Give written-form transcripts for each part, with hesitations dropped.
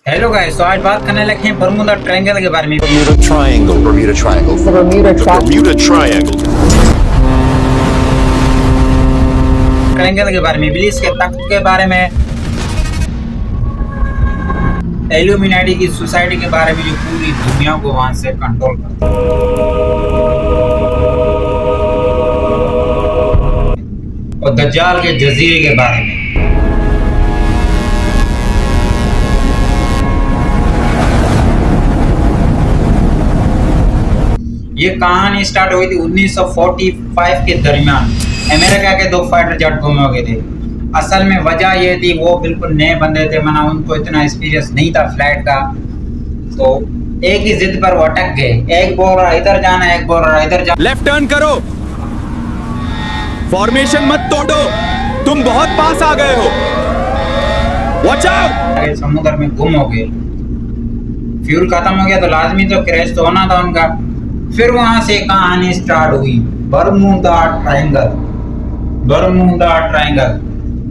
Hello guys, तो आज बात करने लगे हैं बरमूडा ट्रायंगल के बारे में। Bermuda Triangle. Bermuda Triangle. The Bermuda Triangle. Bermuda Triangle. Triangle के बारे में, इब्लीस के तख्त के बारे में, इल्यूमिनाटी की सोसाइटी के बारे में जो पूरी दुनिया को वहां से कंट्रोल करता है, और दज्जाल के जजीरे के बारे में। ये कहानी स्टार्ट हुई थी 1945 के दरमियान। अमेरिका के 2 फाइटर जेट गुम हो गए थे। असल में वजह ये थी, वो बिल्कुल नए बंदे थे, मना उनको इतना एक्सपीरियंस नहीं था फ्लाइट का, तो एक ही जिद पर वो अटक गए। एक बोल रहा इधर जाना, एक बोल रहा इधर जाना। लेफ्ट टर्न करो, फॉर्मेशन मत तोड़ो, तुम बहुत पास आ गए हो, वॉच आउट। समुद्र में गुम हो गए। फ्यूल खत्म हो गया तो लाजमी तो क्रैश तो होना था उनका। फिर वहां से कहानी स्टार्ट हुई, बरमूडा ट्रायंगल। बरमूडा ट्रायंगल,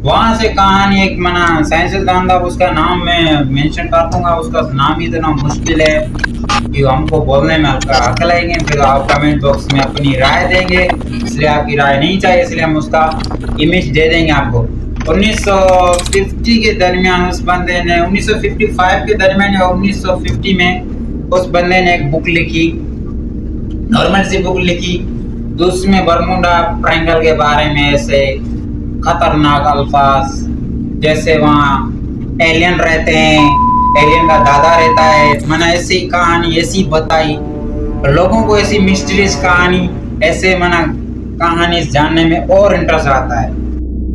वहां से कहानी एक मना साइंसदान था, उसका नाम मैं मेंशन कर दूंगा। उसका नाम इतना मुश्किल है कि हमको बोलने में हल्का लगेंगे, फिर आप कमेंट बॉक्स में अपनी राय देंगे, इसलिए आपकी राय नहीं चाहिए, इसलिए हम उसका इमेज दे देंगे आपको। 1950 के दरमियान उस बंदे ने, 1955 के दरमियान या 1950 में उस बंदे ने एक बुक लिखी, नॉर्मल सी बुक लिखी, तो उसमें बरमूडा ट्रायंगल के बारे में ऐसे खतरनाक अल्फाज, जैसे वहाँ एलियन रहते हैं, एलियन का दादा रहता है, मैंने ऐसी कहानी ऐसी बताई लोगों को, ऐसी मिस्टीरियस कहानी, ऐसे मना कहानी जानने में और इंटरेस्ट आता है।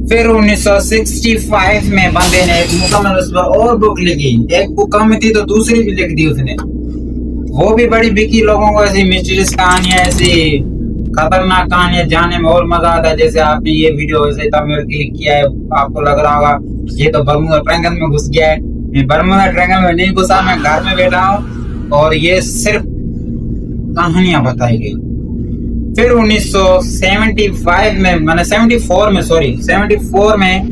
फिर 1965 में बंदे ने एक मुकम्मल उस पर और बुक लिखी। एक बुक कम थी तो दूसरी भी लिख दी उसने, वो भी बड़ी बिकी। लोगों को ऐसी मिस्टीरियस कहानियां, ऐसी खतरनाक कहानियां जानने में और मजा आता है। जैसे आपने ये वीडियो ऐसे तमिल क्लिक किया है, आपको लग रहा होगा ये तो बरमूडा ट्रायंगल में घुस गया है। मैं बरमूडा ट्रायंगल में नहीं घुसा, मैं घर में बैठा हूँ और ये सिर्फ कहानियां बताई गई। फिर 1975 में, मैंने 74 में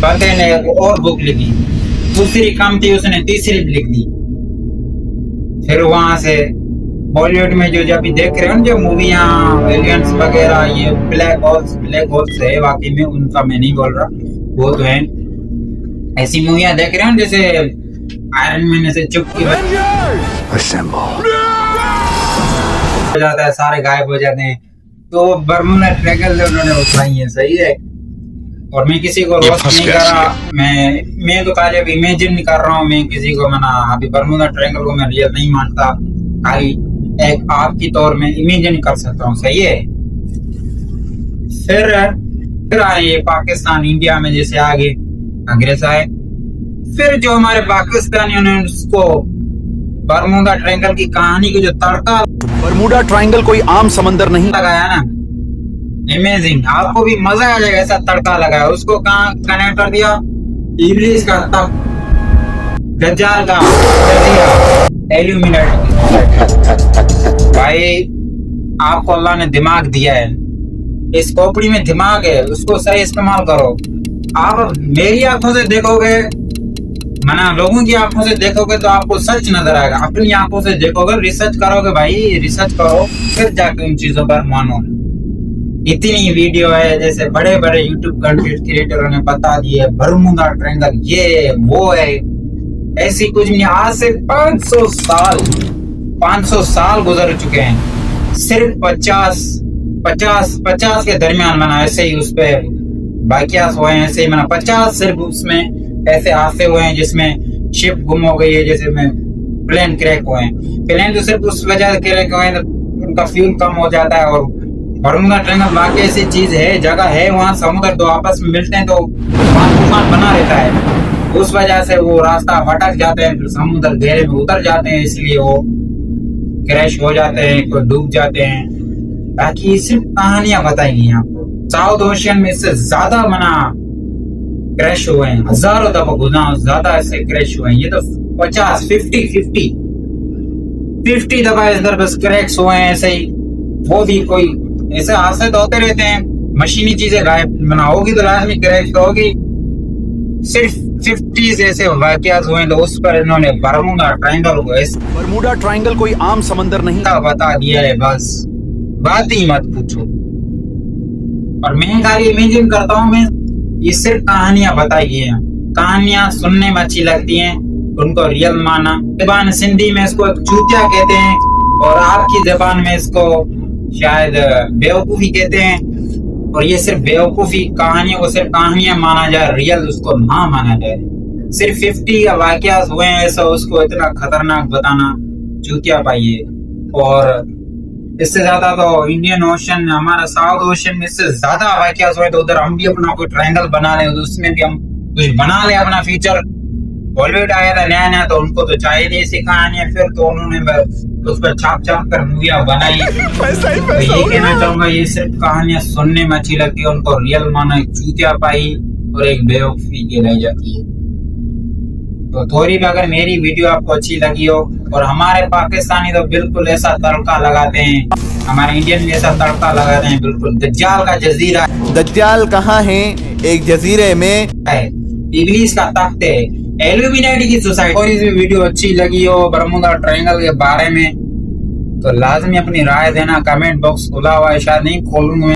बंदे ने एक और बुक लिखी, दूसरी कम थी, उसने तीसरी भी लिख दी। फिर वहां से बॉलीवुड में जो अभी देख रहे हो जो मूवियां एलियंस वगैरह, ये ब्लैक होल्स है, वाकई में उनका मैं नहीं बोल रहा, वो तो है। ऐसी मूवियां देख रहे हो जैसे आयरन मैन से चुपकी हो जाता है, सारे गायब हो जाते हैं, तो बरमूडा ट्रायंगल उन्होंने उठाई है, सही है। और मैं किसी को रोस्ट नहीं कर रहा, मैं तो खाली अभी इमेजिन नहीं कर रहा हूँ, मैं किसी को मना अभी बरमूडा ट्रायंगल को मैं रियल नहीं मानता, खाली एक आपकी तौर में इमेजिन कर सकता हूँ, सही है। फिर आए पाकिस्तान, इंडिया में जैसे आगे अंग्रेज आए, फिर जो हमारे पाकिस्तानियों ने उसको बरमूडा ट्रायंगल की कहानी को जो तड़का, बरमूडा ट्रायंगल कोई आम समंदर नहीं लगाया ना, अमेजिंग, आपको भी मजा आ जाएगा। ऐसा तड़का लगाया, उसको कहाँ कनेक्ट कर दिया, इब्लीस का तख्त, दज्जाल का जजीरा, इल्यूमिनाटी। भाई आपको अल्लाह ने दिमाग दिया है, इस खोपड़ी में दिमाग है, उसको सही इस्तेमाल करो। आप मेरी आंखों से देखोगे, मना लोगों की आंखों से देखोगे तो आपको सच नजर आएगा, अपनी आंखों से देखोगे, रिसर्च करोगे, भाई रिसर्च करो, फिर जाके उन चीजों पर मानो। इतनी वीडियो है, जैसे बड़े बड़े यूट्यूब कंटेंट क्रिएटरों ने बता दिए बरमूडा ट्रायंगल ये वो है, ऐसी कुछ नहीं। आज से 500 साल गुजर चुके हैं, सिर्फ 50 के दरमियान मना ऐसे ही उस पे वाक़यात हुए हैं, ऐसे ही मना 50 सिर्फ उसमें ऐसे हादसे हुए हैं जिसमें शिप गुम हो गई है, जैसे में प्लेन क्रैक हुए हैं। प्लेन तो सिर्फ उस वजह से क्रैक हुए हैं, उनका फ्यूल कम हो जाता है। और बरमूडा ट्रायंगल वाकई ऐसी चीज है, जगह है, वहाँ समुद्र दो आपस में मिलते हैं तो वहाँ तूफान बना रहता है, उस वजह से वो रास्ता भटक जाते हैं, फिर समुद्र गहरे में उतर जाते हैं, इसलिए वो क्रैश हो जाते हैं, कोई डूब जाते हैं। बाकी सिर्फ कहानियां बताई गई आपको। साउथ ओशियन में इससे ज्यादा मना क्रैश हुए हैं, हजारों दफा गुना ज्यादा ऐसे क्रैश हुए हैं। ये तो 50 दफा इधर बस क्रैक्स हुए हैं ऐसे ही। वो भी कोई ऐसे हादसे तो होते रहते हैं, मशीनी चीजें गायब मना होगी तो लाजमी क्रैश तो होगी। सिर्फ 50 ऐसे वाकयात हुए तो उस पर इन्होंने बरमूडा ट्रायंगल को ऐसा बरमूडा ट्रायंगल कोई आम समंदर नहीं। बता दिया है, बस बात ही मत पूछो। और मैं खाली इमेजिन करता हूँ, मैं ये सिर्फ कहानियां बताई हैं, कहानियां सुनने में अच्छी लगती हैं, उनको रियल माना। जबान सिंधी में इसको एक चूतिया कहते हैं और आपकी जबान में इसको शायद बेवकूफी कहते हैं। और ये सिर्फ बेवकूफी, कहानियों को सिर्फ कहानियां माना जाए, रियल उसको ना माना जाए। सिर्फ 50 का वाकयात हुए हैं ऐसा उसको इतना खतरनाक बताना चूतिया पाइए। और इससे ज्यादा तो इंडियन ओशन, हमारा साउथ ओशन में इससे ज्यादा वाकयात हुए तो उधर हम भी अपना कोई ट्रायंगल बना लें, तो उसमें भी हम कुछ बना ले अपना फ्यूचर। बॉलीवुड आया था नया नया, तो उनको तो चाहिए ऐसी कहानियां, फिर तो उन्होंने उस पर छाप छाप कर मूवियां बनाई। तो ये कहना चाहूंगा, ये सिर्फ कहानियां सुनने में अच्छी लगती है, उनको रियल माना एक चूतिया पाई और एक बेवकूफी कहलाई जाती है। तो थोड़ी भी अगर मेरी वीडियो आपको अच्छी लगी हो, और हमारे पाकिस्तानी तो बिल्कुल ऐसा तड़का लगाते हैं, हमारे इंडियन भी ऐसा तड़का लगाते हैं, बिल्कुल दज्जाल का जजीरा। दज्जाल कहाँ है? एक जजीरे में है, इब्लीस का तख्त है, एल्यूमिनेटी की सोसाइटी। कोई भी वीडियो अच्छी लगी हो बरमूडा ट्रायंगल के बारे में तो लाजमी अपनी राय देना। कमेंट बॉक्स खुला हुआ है, शायद नहीं खोलूंगा।